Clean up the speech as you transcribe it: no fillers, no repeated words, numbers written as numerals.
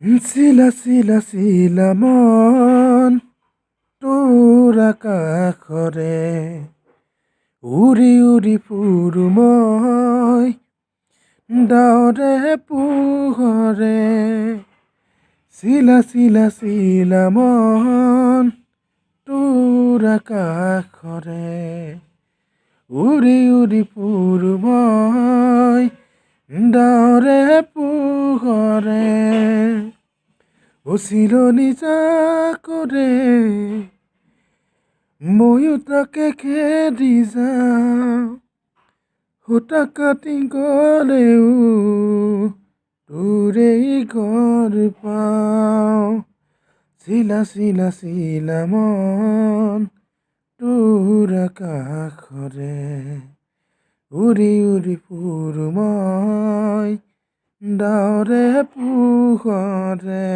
চিলা চিলা চিলা মন তোৰ আকাশৰে উৰি উৰি ফুৰো মই ডাৱৰে পোহৰে চিলা চিলা চিলা মন তোৰ আকাশৰে উৰি উৰি ফুৰো মই ডাৱৰে পোহৰে চিলনি জাকৰে ময়ো তাকে খেদি যাওঁ সূতা কাটি গ'লেও তোৰেই ঘৰ পাওঁ চিলা চিলা চিলা মন তোৰ আকাশৰে উৰি উৰি ফুৰো মই ডাৱৰে পোহৰে